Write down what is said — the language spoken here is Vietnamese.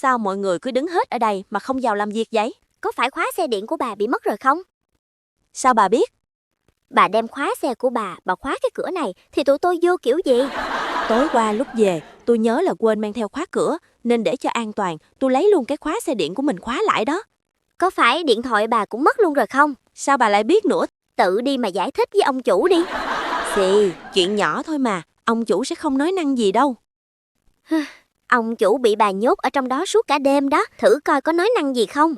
sao mọi người cứ đứng hết ở đây mà không vào làm việc vậy? Có phải khóa xe điện của bà bị mất rồi không? Sao bà biết? Bà đem khóa xe của bà khóa cái cửa này thì tụi tôi vô kiểu gì? Tối qua lúc về, tôi nhớ là quên mang theo khóa cửa, nên để cho an toàn, tôi lấy luôn cái khóa xe điện của mình khóa lại đó. Có phải điện thoại bà cũng mất luôn rồi không? Sao bà lại biết nữa? Tự đi mà giải thích với ông chủ đi. Xì, chuyện nhỏ thôi mà, ông chủ sẽ không nói năng gì đâu. Ông chủ bị bà nhốt ở trong đó suốt cả đêm đó, thử coi có nói năng gì không.